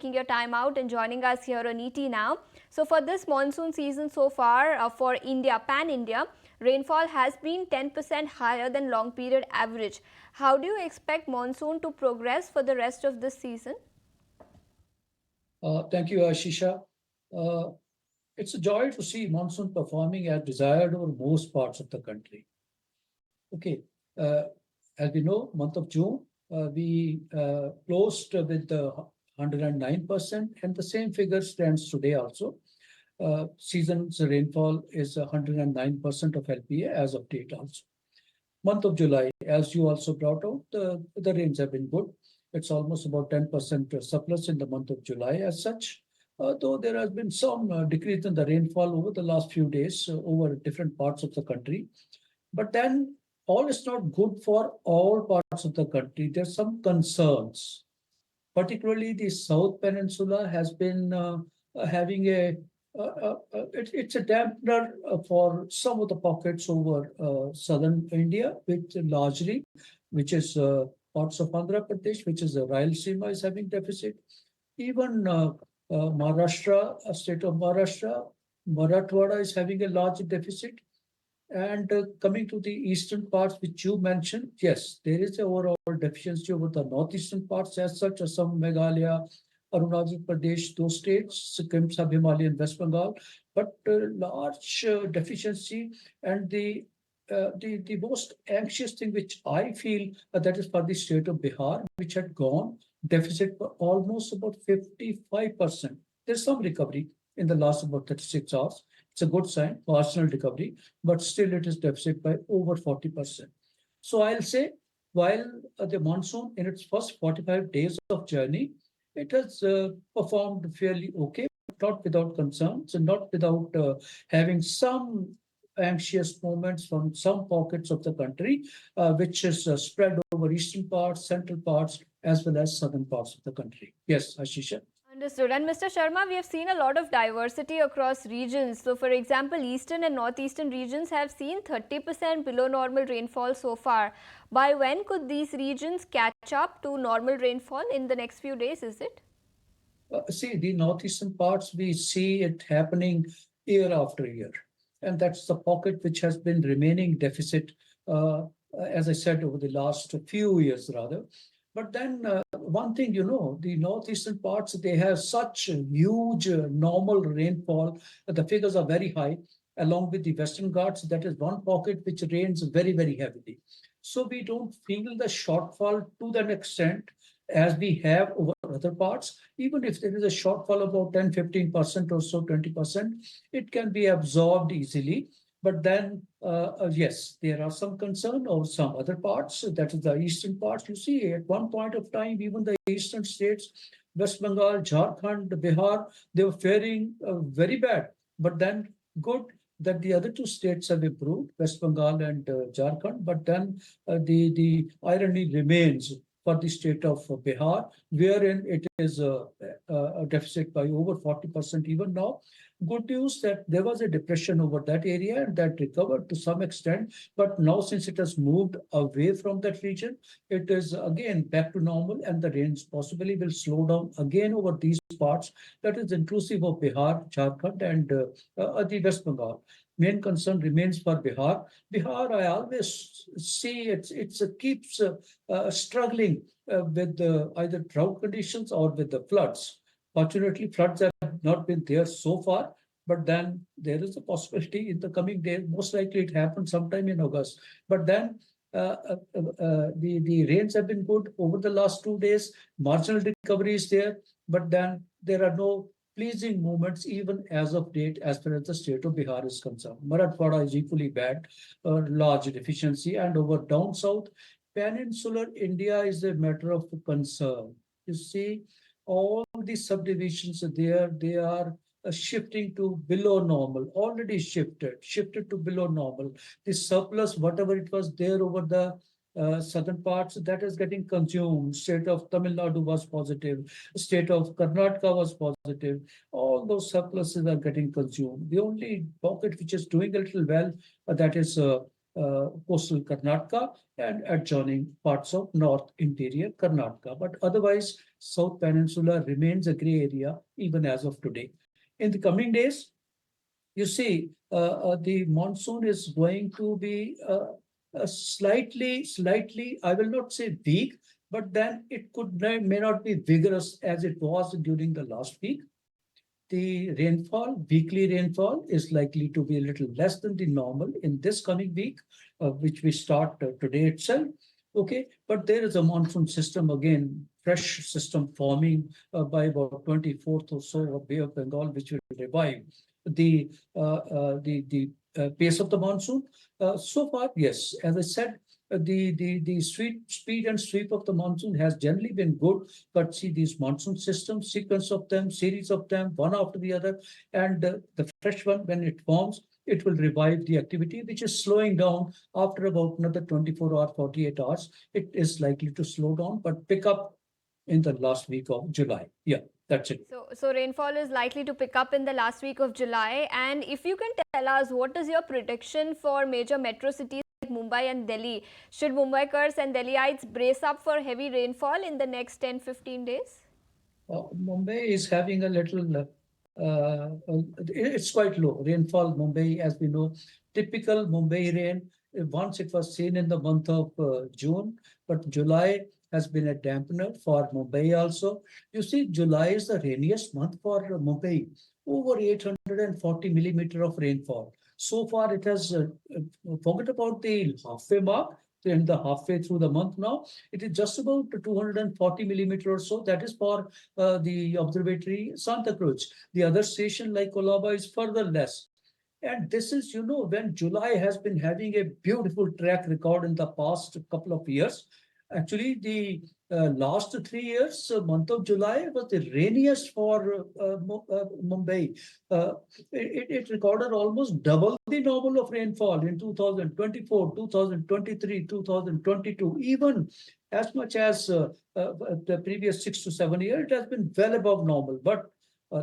taking your time out and joining us here on ET Now. So for this monsoon season so far for India, pan-India, rainfall has been 10% higher than long period average. How do you expect monsoon to progress for the rest of this season? Thank you, Ashisha. It's a joy to see monsoon performing as desired over most parts of the country. Okay, as we know, month of June, we closed with 109%, and the same figure stands today also. Season's rainfall is 109% of LPA as of date also. Month of July, as you also brought out, the rains have been good. It's almost about 10% surplus in the month of July as such. Though there has been some decrease in the rainfall over the last few days over different parts of the country. But then all is not good for all parts of the country. There's some concerns. Particularly the South Peninsula has been having it's a dampener for some of the pockets over southern India, which is parts of Andhra Pradesh, which is Rayalaseema is having deficit. Even Maharashtra, state of Maharashtra, Marathwada is having a large deficit. And coming to the eastern parts, which you mentioned, yes, there is an overall deficiency over the northeastern parts as such as some Meghalaya, Arunachal Pradesh, those states, Sikkim, Sub-Himalayan, West Bengal, but large deficiency. And the most anxious thing which I feel that is for the state of Bihar, which had gone deficit for almost about 55%. There's some recovery in the last about 36 hours. It's a good sign, marginal recovery, but still it is deficit by over 40%. So I'll say, while the monsoon in its first 45 days of journey, it has performed fairly okay, but not without concerns and not without having some anxious moments from some pockets of the country, which is spread over eastern parts, central parts, as well as southern parts of the country. Yes, Ashisha. Understood. And Mr. Sharma, we have seen a lot of diversity across regions. So, for example, eastern and northeastern regions have seen 30% below normal rainfall so far. By when could these regions catch up to normal rainfall in the next few days, is it? See, the northeastern parts, we see it happening year after year. And that's the pocket which has been remaining deficit, as I said, over the last few years rather. But then one thing, the northeastern parts, they have such a huge normal rainfall. The figures are very high, along with the Western Ghats. That is one pocket which rains very, very heavily. So we don't feel the shortfall to that extent as we have over other parts. Even if there is a shortfall about 10, 15% or so, 20%, it can be absorbed easily. But then, yes, there are some concern over some other parts, that is the eastern parts. You see, at one point of time, even the eastern states, West Bengal, Jharkhand, Bihar, they were faring very bad. But then good that the other two states have improved, West Bengal and Jharkhand. But then the irony remains for the state of Bihar, wherein it is a deficit by over 40% even now. Good news that there was a depression over that area and that recovered to some extent. But now, since it has moved away from that region, it is again back to normal, and the rains possibly will slow down again over these parts. That is inclusive of Bihar, Jharkhand, and the West Bengal. Main concern remains for Bihar. Bihar, I always see it keeps struggling with either drought conditions or with the floods. Fortunately, floods have not been there so far, but then there is a possibility in the coming days. Most likely it happens sometime in August. But then the rains have been good over the last 2 days. Marginal recovery is there, but then there are no pleasing movements even as of date as far as the state of Bihar is concerned. Marathwada is equally bad, large deficiency, and over down south, peninsular India is a matter of concern. You see, all these subdivisions there, they are shifting to below normal, already shifted to below normal. The surplus, whatever it was there over the southern parts, that is getting consumed. State of Tamil Nadu was positive. State of Karnataka was positive. All those surpluses are getting consumed. The only pocket which is doing a little well, that is coastal Karnataka and adjoining parts of north interior Karnataka. But otherwise, South Peninsula remains a gray area even as of today. In the coming days, you see, the monsoon is going to be slightly, I will not say weak, but then it may not be vigorous as it was during the last week. The rainfall, weekly rainfall, is likely to be a little less than the normal in this coming week, which we start today itself. Okay, but there is a monsoon system again, fresh system forming by about 24th or so of Bay of Bengal, which will revive the pace of the monsoon. So far, yes, as I said, the speed and sweep of the monsoon has generally been good, but see these monsoon systems, sequence of them, series of them, one after the other, and the fresh one, when it forms, it will revive the activity, which is slowing down after about another 24 or 48 hours. It is likely to slow down, but pick up in the last week of July. Yeah, that's it. So rainfall is likely to pick up in the last week of July. And if you can tell us, what is your prediction for major metro cities like Mumbai and Delhi? Should Mumbaikars and Delhiites brace up for heavy rainfall in the next 10-15 days? Mumbai is having a little, it's quite low. Rainfall, Mumbai, as we know, typical Mumbai rain. Once it was seen in the month of June, but July has been a dampener for Mumbai also. You see, July is the rainiest month for Mumbai, over 840 millimeter of rainfall. So far, it has, forget about the halfway mark, in the halfway through the month now, it is just about 240 millimeter or so. That is for the observatory Santa Cruz. The other station like Colaba is further less. And this is, when July has been having a beautiful track record in the past couple of years. Actually, the last 3 years, month of July was the rainiest for Mumbai. It recorded almost double the normal of rainfall in 2024, 2023, 2022, even as much as the previous 6 to 7 years, it has been well above normal. But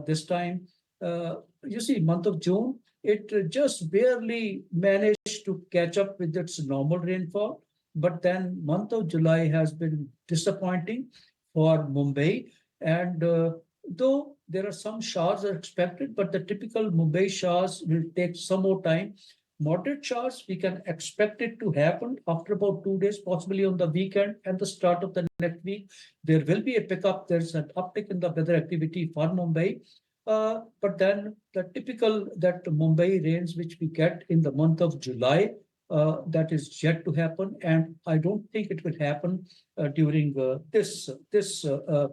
this time, you see, month of June, it just barely managed to catch up with its normal rainfall. But then month of July has been disappointing for Mumbai. And though there are some showers are expected, but the typical Mumbai showers will take some more time. Moderate showers, we can expect it to happen after about 2 days, possibly on the weekend and the start of the next week. There will be a pickup. There's an uptick in the weather activity for Mumbai. But then the typical that Mumbai rains which we get in the month of July, that is yet to happen, and I don't think it will happen during this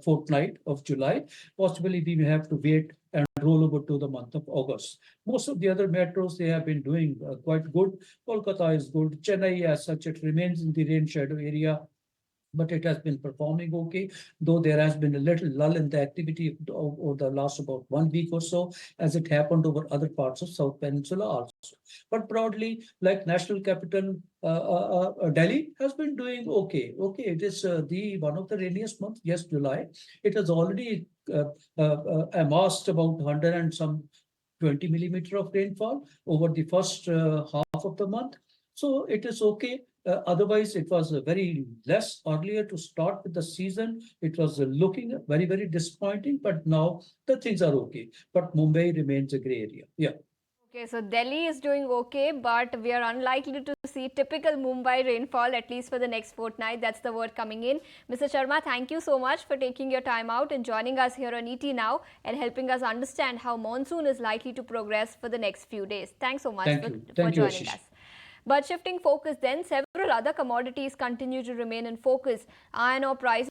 fortnight of July. Possibly we may have to wait and roll over to the month of August. Most of the other metros, they have been doing quite good. Kolkata is good. Chennai, as such, it remains in the rain shadow area, but it has been performing okay, though there has been a little lull in the activity over the last about 1 week or so, as it happened over other parts of South Peninsula also. But broadly, like national capital, Delhi has been doing okay. Okay, it is the one of the rainiest months. Yes, July. It has already amassed about 100 and some 20 millimeter of rainfall over the first half of the month. So it is okay. Otherwise, it was very less earlier to start with the season. It was looking very, very disappointing, but now the things are okay. But Mumbai remains a gray area. Yeah. Okay, so Delhi is doing okay, but we are unlikely to see typical Mumbai rainfall, at least for the next fortnight. That's the word coming in. Mr. Sharma, thank you so much for taking your time out and joining us here on ET Now and helping us understand how monsoon is likely to progress for the next few days. Thanks so much for joining us. But shifting focus then, several other commodities continue to remain in focus. Iron ore prices